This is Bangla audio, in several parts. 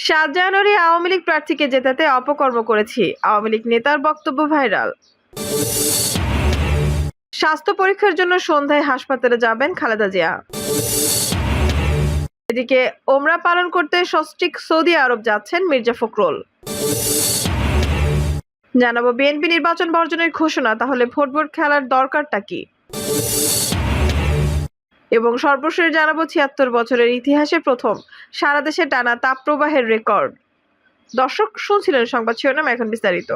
৭ জানুয়ারি আওয়ামী লীগ প্রার্থীকে জেতাতে অপকর্ম করেছি, আওয়ামী লীগ নেতার বক্তব্য ভাইরাল। স্বাস্থ্য পরীক্ষার জন্য সন্ধ্যায় হাসপাতালে যাবেন খালেদা জিয়া। এদিকে ওমরা পালন করতে সস্ত্রীক সৌদি আরব যাচ্ছেন মির্জা ফখরুল। জানাবো বিএনপি নির্বাচন বর্জনের ঘোষণা, তাহলে ভোট খেলার দরকারটা কি? এবং সর্বশেষ জানাবো ৭৬ বছরের ইতিহাসে প্রথম সারা দেশে টানা তাপপ্রবাহের রেকর্ড। দর্শক শুনছিলেন সংবাদ শিরোনাম, এখন বিস্তারিত।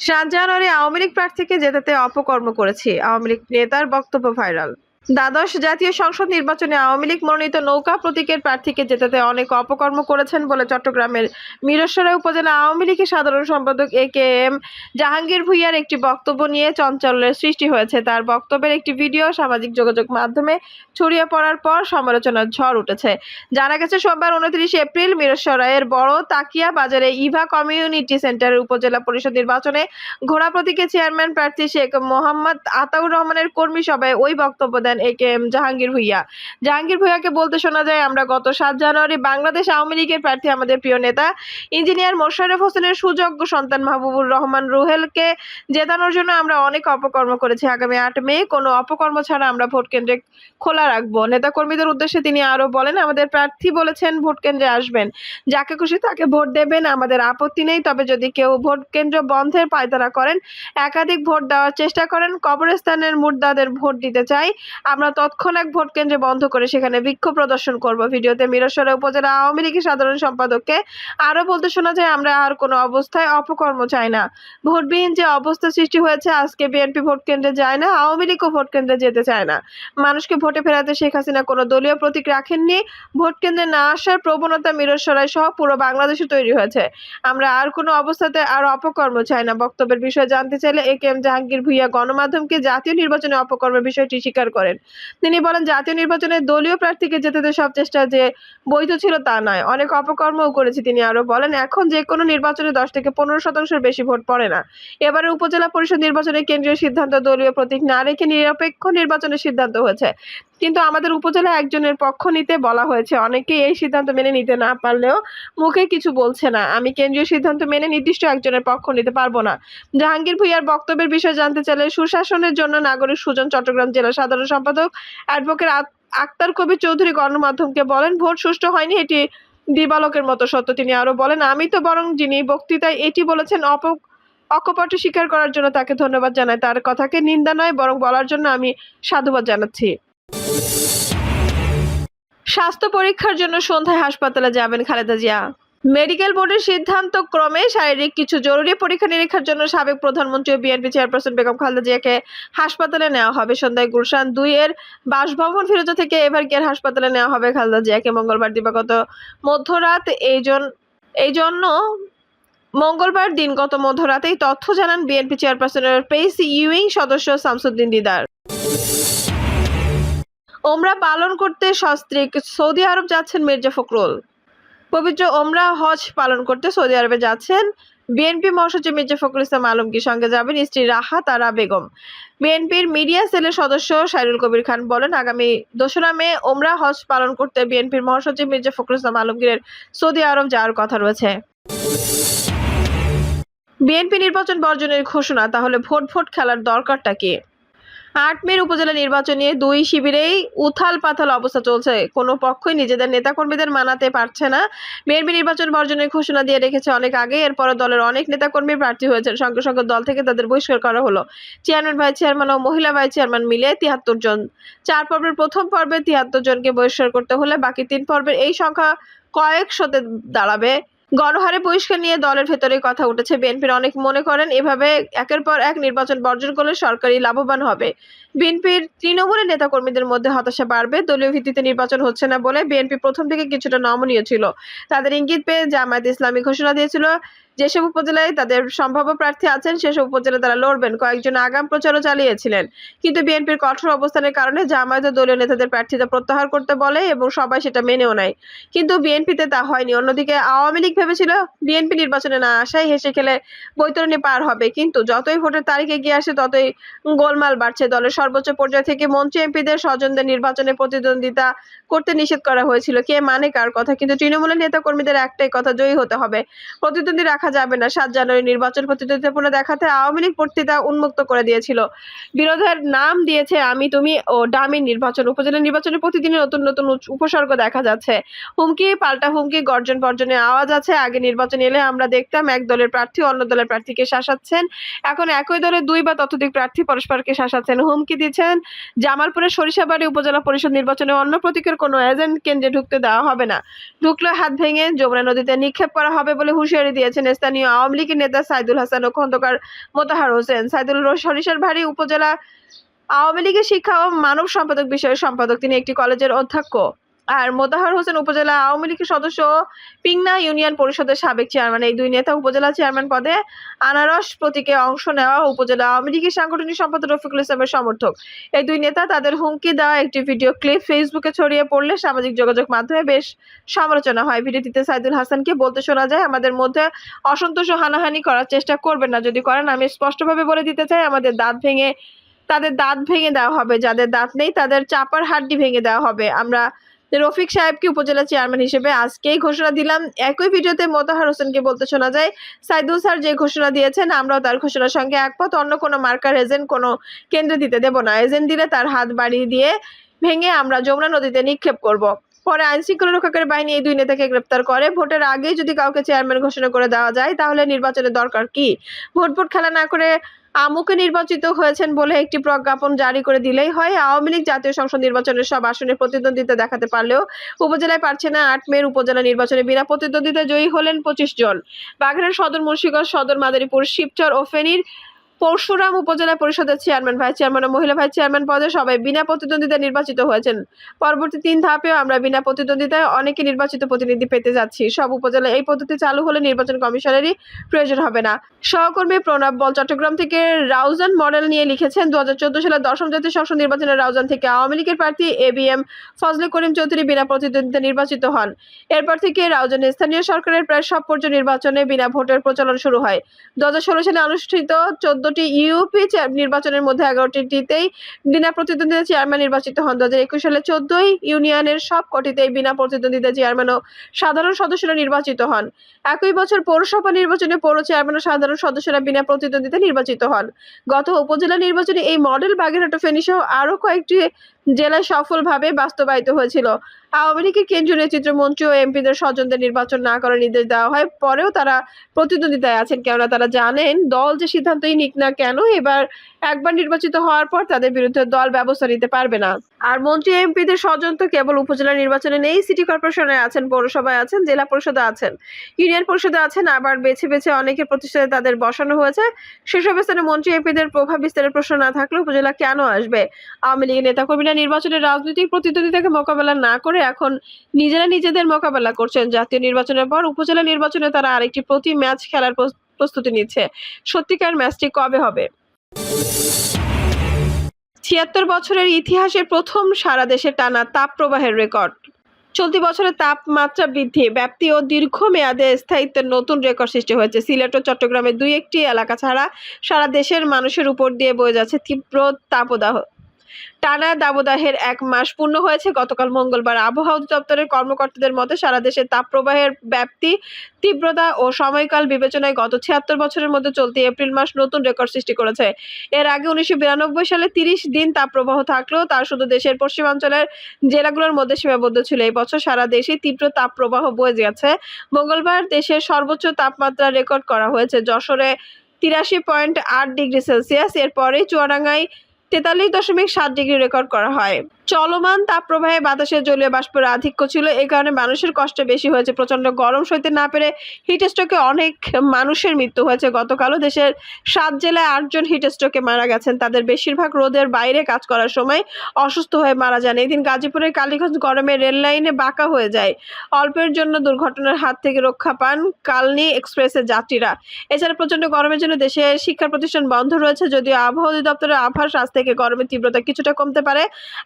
৭ জানুয়ারি আওয়ামী লীগ প্রার্থীকে জেতাতে অপকর্ম করেছি, আওয়ামী লীগ নেতার বক্তব্য ভাইরাল। দ্বাদশ জাতীয় সংসদ নির্বাচনে আওয়ামী লীগ মনোনীত নৌকা প্রতীকের প্রার্থীকে জেতাতে অনেক অপকর্ম করেছেন বলে চট্টগ্রামের মিরসরাই উপজেলা আওয়ামী লীগের সাধারণ সম্পাদক এ.কে.এম. জাহাঙ্গীর ভূঁইয়ার একটি বক্তব্য নিয়ে চাঞ্চল্যের সৃষ্টি হয়েছে। তার বক্তব্যের একটি ভিডিও সামাজিক যোগাযোগ মাধ্যমে ছড়িয়ে পড়ার পর সমালোচনার ঝড় উঠেছে। জানা গেছে, সোমবার ২৯ এপ্রিল মিরসরাইয়ের বড় তাকিয়া বাজারে ইভা কমিউনিটি সেন্টারের উপজেলা পরিষদ নির্বাচনে ঘোড়া প্রতীকে চেয়ারম্যান প্রার্থী শেখ মোহাম্মদ আতাউর রহমানের কর্মী সভায় ওই বক্তব্য দেন এ.কে.এম. জাহাঙ্গীর ভূঁইয়া। জাহাঙ্গীর ভূঁইয়াকে বলতে শোনা যায়, আমরা গত ৭ জানুয়ারি বাংলাদেশ আওয়ামী লীগের প্রার্থী আমাদের প্রিয় নেতা ইঞ্জিনিয়ার মোশাররফ হোসেনের সুযোগ্য সন্তান মাহবুবুর রহমান রুহেলকে জেতানোর জন্য আমরা অনেক অপকর্ম করেছি। আগামী ৮ মে কোনো অপকর্ম ছাড়া আমরা ভোট কেন্দ্রে খোলা রাখবো। নেতা কর্মীদের উদ্দেশ্যে তিনি আরো বলেন, আমাদের প্রার্থী বলেছেন ভোট কেন্দ্রে আসবেন, যাকে খুশি তাকে ভোট দেবেন, আমাদের আপত্তি নেই। তবে যদি কেউ ভোট কেন্দ্র বন্ধের পায়তারা করেন, একাধিক ভোট দেওয়ার চেষ্টা করেন, কবরস্থানের মুর্দাদের ভোট দিতে চাই, আমরা তৎক্ষণাৎ ভোট কেন্দ্রে বন্ধ করে সেখানে বিক্ষোভ প্রদর্শন করব। ভিডিওতে মিরসরাই উপজেলা আওয়ামী লীগের সাধারণ সম্পাদককে আরো বলতে শোনা যায়, আমরা আর কোনো অবস্থায় অপকর্ম চাই না। ভোটবিহীন যে অবস্থা সৃষ্টি হয়েছে, আজকে বিএনপি ভোট কেন্দ্রে যায় না, আওয়ামী লীগও ভোট কেন্দ্রে যেতে চায় না। মানুষকে ভোটে ফেরাতে শেখ হাসিনা কোনো দলীয় প্রতীক রাখেননি। ভোট কেন্দ্রে না আসার প্রবণতা মিরসরাই সহ পুরো বাংলাদেশে তৈরি হয়েছে। আমরা আর কোনো অবস্থাতে আর অপকর্ম চাই না। বক্তব্যের বিষয়ে জানতে চাইলে এ.কে.এম. জাহাঙ্গীর ভূঁইয়া গণমাধ্যমকে জাতীয় নির্বাচনে অপকর্মের বিষয়টি স্বীকার করেন। তিনি বলেন, জাতীয় নির্বাচনে দলীয় প্রার্থীকে জেতাতে সব চেষ্টা যে বৈধ ছিল তা নয়, অনেক অপকর্মও করেছি। তিনি আরো বলেন, এখন যে কোনো নির্বাচনে ১০ থেকে ১৫% বেশি ভোট পড়ে না। এবারে উপজেলা পরিষদ নির্বাচনে কেন্দ্রীয় সিদ্ধান্ত দলীয় প্রতীক না রেখে নিরপেক্ষ নির্বাচনের সিদ্ধান্ত হয়েছে, কিন্তু আমাদের উপজেলা একজনের পক্ষ নিতে বলা হয়েছে। অনেকেই এই সিদ্ধান্ত মেনে নিতে না পারলেও মুখে কিছু বলছে না। আমি কেন্দ্রীয় সিদ্ধান্ত মেনে নির্দিষ্ট একজনের পক্ষ নিতে পারবো না। জাহাঙ্গীর ভূঁইয়ার বক্তব্যের বিষয়ে জানতে চাইলে সুশাসনের জন্য নাগরিক সুজন চট্টগ্রাম জেলা সাধারণ সম্পাদক অ্যাডভোকেট আক্তার কবির চৌধুরী গণমাধ্যমকে বলেন, ভোট সুষ্ঠু হয়নি, এটি দিবালোকের মতো সত্য। তিনি আরো বলেন, আমি তো বরং যিনি বক্তৃতায় এটি বলেছেন অকপটে স্বীকার করার জন্য তাকে ধন্যবাদ জানাই। তার কথাকে নিন্দা নয়, বরং বলার জন্য আমি সাধুবাদ জানাচ্ছি। স্বাস্থ্য পরীক্ষার জন্য সন্ধ্যায় হাসপাতালে যাবেন খালেদা জিয়া। মেডিকেল বোর্ডের সিদ্ধান্ত ক্রমে শারীরিক কিছু জরুরি পরীক্ষা নিরীক্ষার জন্য সাবেক প্রধানমন্ত্রী ও বিএনপি চেয়ারপারসন বেগম খালেদা জিয়াকে হাসপাতালে নেওয়া হবে। সন্ধ্যায় গুলশান ২ এর বাসভবন ফিরোজা থেকে এভার কেয়ার হাসপাতালে নেওয়া হবে খালেদা জিয়াকে। মঙ্গলবার দিবাগত মধ্যরাত এই জন্য মঙ্গলবার দিনগত মধ্যরাতেই তথ্য জানান বিএনপি চেয়ারপারসনের প্রেস উইং সদস্য শামসুদ্দিন দিদার। ওমরা পালন করতে সস্ত্রীক সৌদি আরব যাচ্ছেন মির্জা ফখরুল। পবিত্র ওমরা হজ পালন করতে সৌদি আরবে যাচ্ছেন বিএনপি মহাসচিব মির্জা ফখরুল ইসলাম আলমগীর, সঙ্গে যাবেন স্ত্রী রাহা তারা বেগম। বিএনপির মিডিয়া সেলের সদস্য সাইরুল কবির খান বলেন, আগামী ২রা মে ওমরা হজ পালন করতে বিএনপির মহাসচিব মির্জা ফখরুল ইসলাম আলমগীরের সৌদি আরব যাওয়ার কথা রয়েছে। বিএনপি নির্বাচন বর্জনের ঘোষণা, তাহলে ভোট খেলার দরকারটা কি? ৮ মের উপজেলা নির্বাচন নিয়ে দুই শিবিরেই উথাল পাথাল অবস্থা চলছে। কোনো পক্ষই নিজেদের নেতাকর্মীদের মানাতে পারছে না। বিএনপি নির্বাচন বর্জনের ঘোষণা দিয়ে রেখেছে অনেক আগে, এরপরও দলের অনেক নেতাকর্মী প্রার্থী হয়েছেন। সঙ্গে সঙ্গে দল থেকে তাদের বহিষ্কার করা হলো। চেয়ারম্যান, ভাইস চেয়ারম্যান ও মহিলা ভাইস চেয়ারম্যান মিলে ৭৩ জন। ৪ পর্বের প্রথম পর্বে ৭৩ জনকে বহিষ্কার করতে হলে বাকি ৩ পর্বের এই সংখ্যা কয়েক শতে দাঁড়াবে। গণহারে বহিষ্কার নিয়ে দলের ভেতরেই কথা উঠেছে। বিএনপির অনেক মনে করেন, এভাবে একের পর এক নির্বাচন বর্জন করলে সরকারই লাভবান হবে। বিএনপির তৃণমূলের নেতাকর্মীদের মধ্যে হতাশা বাড়বে। দলীয় ভিত্তিতে নির্বাচন হচ্ছে না বলে বিএনপি প্রথম থেকে কিছুটা নমনীয় ছিল। তাদের ইঙ্গিত পেয়ে জামায়াত ইসলামী ঘোষণা দিয়েছিল যেসব উপজেলায় তাদের সম্ভাব্য প্রার্থী আছেন সেসব উপজেলায় তারা লড়বেন। কয়েকজন আগাম প্রচারও চালিয়েছিলেন, কিন্তু বিএনপির কঠোর অবস্থানের কারণে জামায়াত ও দলীয় নেতাদের প্রার্থিতা প্রত্যাহার করতে বলে এবং সবাই সেটা মেনেও নেয়। কিন্তু বিএনপিতে তা হয়নি। অন্যদিকে আওয়ামী লীগ ভেবেছিল বিএনপি নির্বাচনে না আসায় হেসে খেলে বৈতরণী পার হবে, কিন্তু যতই ভোটের তারিখ এগিয়ে আসে ততই গোলমাল বাড়ছে। দলের সর্বোচ্চ পর্যায় থেকে মন্ত্রী এমপিদের স্বজনদের নির্বাচনে প্রতিদ্বন্দ্বিতা করতে নিষেধ করা হয়েছিল। কে মানে কার কথা? কিন্তু তৃণমূলের নেতা কর্মীদের একটাই কথা, জয়ী হতে হবে, প্রতিদ্বন্দ্বী রাখা যাবে না। ৭ জানুয়ারি নির্বাচন প্রতিদ্বন্দ্বিতাপূর্ণ দেখাতে আওয়ামী লীগ প্রার্থিতা উন্মুক্ত করে দিয়েছিল। বিরোধের নাম দিয়েছে আমি তুমি ও ডামি নির্বাচন। উপজেলা নির্বাচনে প্রতিদিনই নতুন নতুন উপসর্গ দেখা যাচ্ছে। হুমকি পাল্টা হুমকি, গর্জন বর্জনের আওয়াজ আছে। আগে নির্বাচন এলে আমরা দেখতাম এক দলের প্রার্থী অন্য দলের প্রার্থীকে শাসাচ্ছেন, এখন একই দলের 2 বা ততোধিক প্রার্থী পরস্পরকে শাসাচ্ছেন, হুমকি দিচ্ছেন। জামালপুরের সরিষাবাড়ি উপজেলা পরিষদ নির্বাচনে অন্য প্রতীকের কোনো এজেন্ট কেন্দ্রে ঢুকতে দেওয়া হবে না, ঢুকলে হাত ভেঙে যমুনা নদীতে নিক্ষেপ করা হবে বলে হুঁশিয়ারি দিয়েছেন স্থানীয় আওয়ামী লীগের নেতা সাইদুল হাসান ও খন্দকার মোতাহার হোসেন। সাইদুল সরিষাবাড়ি উপজেলা আওয়ামী লীগের শিক্ষা ও মানব সম্পাদক বিষয়ের সম্পাদক, তিনি একটি কলেজের অধ্যক্ষ। আর মোতাহার হোসেন উপজেলা আওয়ামী লীগের সদস্য ও পিংনা ইউনিয়ন পরিষদের সাবেক চেয়ারম্যান। এই দুই নেতা উপজেলা চেয়ারম্যান পদে আনারস প্রতীকে অংশ নেওয়া উপজেলা আওয়ামী লীগের সাংগঠনিক সম্পাদক রফিকুল ইসলামের সমর্থক। এই দুই নেতা তাদের হুমকি দেওয়া একটি ভিডিও ক্লিপ ফেসবুকে ছড়িয়ে পড়লে সামাজিক যোগাযোগ মাধ্যমে বেশ সমালোচনা হয়। ভিডিওটিতে সাইদুল হাসানকে বলতে শোনা যায়, আমাদের মধ্যে অসন্তোষ ও হানাহানি করার চেষ্টা করবেন না, যদি করেন আমি স্পষ্টভাবে বলে দিতে চাই তাদের দাঁত ভেঙে দেওয়া হবে, যাদের দাঁত নেই তাদের চাপার হাড্ডি ভেঙে দেওয়া হবে। আমরা রফিক সাহেবকে উপজেলা চেয়ারম্যান হিসেবে আজকেই ঘোষণা দিলাম। একই ভিডিওতে মোতাহার হোসেনকে বলতে শোনা যায়, সাইদুল স্যার যে ঘোষণা দিয়েছেন আমরাও তার ঘোষণার সঙ্গে একমত, অন্য কোনো মার্কার এজেন্ট কোনো কেন্দ্রে দিতে দেব না, এজেন্ট দিলে তার হাত বাড়িয়ে দিয়ে ভেঙে আমরা যমুনা নদীতে নিক্ষেপ করব। পরে আইন শৃঙ্খলা রক্ষাকারী বাহিনী এই দুই নেতাকে গ্রেপ্তার করে। ভোটের আগেই যদি কাউকে চেয়ারম্যান ঘোষণা করে দেওয়া যায় তাহলে নির্বাচনের দরকার কি? ভোট খেলা না করে আমুকে নির্বাচিত হয়েছেন বলে একটি প্রজ্ঞাপন জারি করে দিলেই হয়। আওয়ামী লীগ জাতীয় সংসদ নির্বাচনের সব আসনে প্রতিদ্বন্দ্বিতা দেখাতে পারলেও উপজেলায় পারছে না। ৮ মের উপজেলা নির্বাচনে বিনা প্রতিদ্বন্দ্বিতায় জয়ী হলেন 25 জন। বাগেরহাট সদর, মুন্সিগঞ্জ সদর, মাদারীপুর, শিবচর ও ফেনীর পরশুরাম উপজেলা পরিষদের চেয়ারম্যান, ভাইস চেয়ারম্যান ও মহিলা ভাইস চেয়ারম্যান পদে সবাই বিনা প্রতিদ্বন্দ্বিতায় নির্বাচিত হয়েছেন। পরবর্তী 3 ধাপেও আমরা বিনা প্রতিদ্বন্দ্বিতায় অনেকে নির্বাচিত প্রতিনিধি পেতে যাচ্ছি। সব উপজেলায় এই পদ্ধতি চালু হলে নির্বাচন কমিশনেরই প্রয়োজন হবে না। সহকর্মী প্রণব বল চট্টগ্রাম থেকে রাউজান মডেল নিয়ে লিখেছেন, 2014 সালের 10ম জাতীয় সংসদ নির্বাচনে রাউজান থেকে আওয়ামী লীগের প্রার্থী ABM ফজলে করিম চৌধুরী বিনা প্রতিদ্বন্দ্বিতায় নির্বাচিত হন। এরপর থেকে রাউজানে স্থানীয় সরকারের প্রায় সব পর্যায়ে নির্বাচনে বিনা ভোটের প্রচলন শুরু হয়। 2016 সালে অনুষ্ঠিত 14টি ইউপি নির্বাচনের মধ্যে 11টিতেই বিনা প্রতিদ্বন্দ্বিতায় চেয়ারম্যান নির্বাচিত হন। 2021 সালে 14 ইউনিয়নের সব কটিতেই বিনা প্রতিদ্বন্দ্বিতায় চেয়ারম্যান ও সাধারণ সদস্যরা নির্বাচিত হন। একই বছর পৌরসভা নির্বাচনে পৌর চেয়ারম্যান ও সাধারণ সদস্যরা বিনা প্রতিদ্বন্দ্বিতায় নির্বাচিত হন। গত উপজেলা নির্বাচনে এই মডেল বাগেরহাট ও ফেনী সহ আরও কয়েকটি জেলায় সফলভাবে বাস্তবায়িত হয়েছিল। আওয়ামী লীগের কেন্দ্রীয় নেতৃত্ব, মন্ত্রী ও এমপিদের স্বজনদের নির্বাচন না করার নির্দেশ দেওয়া হয়, পরেও তারা প্রতিদ্বন্দ্বিতায় আছেন, কেননা তারা জানেন দল যে সিদ্ধান্তই নিক না কেন একবার নির্বাচিত হওয়ার পর তাদের বিরুদ্ধে দল ব্যবস্থা নিতে পারবে না। আর মন্ত্রী এমপিদের স্বজন তো কেবল উপজেলা নির্বাচনে নেই, সিটি কর্পোরেশনে আছেন, পৌরসভায় আছেন, জেলা পরিষদে আছেন, ইউনিয়ন পরিষদে আছেন, আবার বেছে বেছে অনেকের প্রতিষ্ঠানে তাদের বসানো হয়েছে। সেসব স্থানে মন্ত্রী এমপিদের প্রভাব বিস্তারের প্রশ্ন না থাকলে উপজেলা কেন আসবে? আওয়ামী লীগের নেতাকর্মীরা নির্বাচনের রাজনৈতিক প্রতিদ্বন্দ্বিতাকে মোকাবেলা না করে এখন নিজেরা নিজেদের মোকাবেলা করছেন। জাতীয় নির্বাচনের পর উপজেলা নির্বাচনে তারা আরেকটি প্রতি ম্যাচ খেলার প্রস্তুতি নিচ্ছে। সত্যিকার ম্যাচটি কবে হবে? 76 বছরের ইতিহাসে প্রথম সারা দেশে টানা তাপপ্রবাহের রেকর্ড। চলতি বছরে তাপমাত্রা বৃদ্ধি, ব্যাপ্তি ও দীর্ঘমেয়াদে স্থায়িত্বের নতুন রেকর্ড সৃষ্টি হয়েছে। সিলেট ও চট্টগ্রামের 2-1টি এলাকা ছাড়া সারা দেশের মানুষের উপর দিয়ে বয়ে যাচ্ছে তীব্র তাপদাহ। টানা দাবদাহের 1 মাস পূর্ণ হয়েছে গতকাল মঙ্গলবার। আবহাওয়া অধিদপ্তরের কর্মকর্তাদের মতে সারা দেশে তাপপ্রবাহের ব্যাপ্তি, তীব্রতা ও সময়কাল বিবেচনায় গত 76 বছরের মধ্যে চলতি এপ্রিল মাস নতুন রেকর্ড সৃষ্টি করেছে। এর আগে 1992 সালে 30 দিন তাপপ্রবাহ থাকলেও তা শুধু দেশের পশ্চিমাঞ্চলের জেলাগুলোর মধ্যে সীমাবদ্ধ ছিল। এই বছর সারা দেশে তীব্র তাপপ্রবাহ বয়ে গেছে। মঙ্গলবার দেশের সর্বোচ্চ তাপমাত্রা রেকর্ড করা হয়েছে যশোরে 83.8 ডিগ্রি সেলসিয়াস। এরপরে চুয়াডাঙ্গায় 43.7 ডিগ্রি রেকর্ড করা হয়। চলমান তাপপ্রবাহে বাতাসে জলীয় বাষ্পের আধিক্য ছিল, এই কারণে মানুষের কষ্ট বেশি হয়েছে। প্রচন্ড গরম সইতে না পেরে হিটস্ট্রোকে অনেক মানুষের মৃত্যু হয়েছে। গতকালও দেশের 7 জেলায় 8 জন হিটস্ট্রোকে মারা গেছেন। তাদের বেশিরভাগ রোদের বাইরে কাজ করার সময় অসুস্থ হয়ে মারা যান। এদিন গাজীপুরের কালীগঞ্জ গরমে রেল লাইনে বাঁকা হয়ে যায়। অল্পের জন্য দুর্ঘটনার হাত থেকে রক্ষা পান কালনী এক্সপ্রেসের যাত্রীরা। এছাড়া প্রচন্ড গরমের জন্য দেশে শিক্ষা প্রতিষ্ঠান বন্ধ রয়েছে। যদিও আবহাওয়া অধিদপ্তরের আভাস আজ থেকে গরমের তীব্রতা কিছুটা কমতে পারে।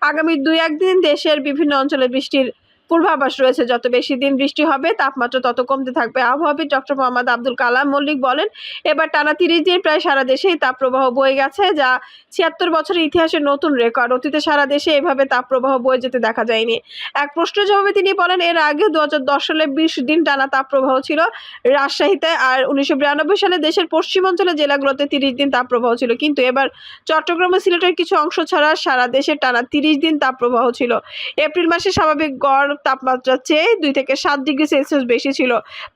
আগামী 2-1 দিন দেশের বিভিন্ন অঞ্চলে বৃষ্টির পূর্বাভাস রয়েছে। যত বেশি দিন বৃষ্টি হবে তাপমাত্রা তত কমতে থাকবে। আবহাওয়াবিদ ডক্টর মোহাম্মদ আব্দুল কালাম মল্লিক বলেন, এবার টানা 30 দিন প্রায় সারা দেশেই তাপপ্রবাহ বয়ে গেছে, যা 76 বছরের ইতিহাসের নতুন রেকর্ড। অতীতে সারা দেশে এভাবে তাপপ্রবাহ বয়ে যেতে দেখা যায়নি। এক প্রশ্নের জবাবে তিনি বলেন, এর আগে 2010 সালে 20 দিন টানা তাপপ্রবাহ ছিল রাজশাহীতে, আর 1992 সালে দেশের পশ্চিমাঞ্চলের জেলাগুলোতে 30 দিন তাপপ্রবাহ ছিল। কিন্তু এবার চট্টগ্রাম ও সিলেটের কিছু অংশ ছাড়া সারা দেশে টানা 30 দিন তাপপ্রবাহ ছিল। এপ্রিল মাসে স্বাভাবিক গড় তাপমাত্রার চেয়ে 2 থেকে 7 ডিগ্রি সেলসিয়াস বেশি ছিল।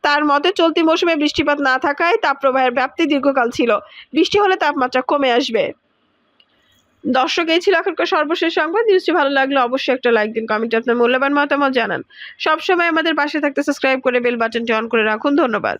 তার মতে, চলতি মৌসুমে বৃষ্টিপাত না থাকায় তাপপ্রবাহের ব্যাপ্তি দীর্ঘকাল ছিল। বৃষ্টি হলে তাপমাত্রা কমে আসবে। দর্শক, এই ছিল এখনকার সর্বশেষ সংবাদ। নিউজটি ভালো লাগলে অবশ্যই একটা লাইক দিন, কমেন্টে আপনার মূল্যবান মতামত জানান। সবসময় আমাদের পাশে থাকতে সাবস্ক্রাইব করে বেল বাটনটি অন করে রাখুন। ধন্যবাদ।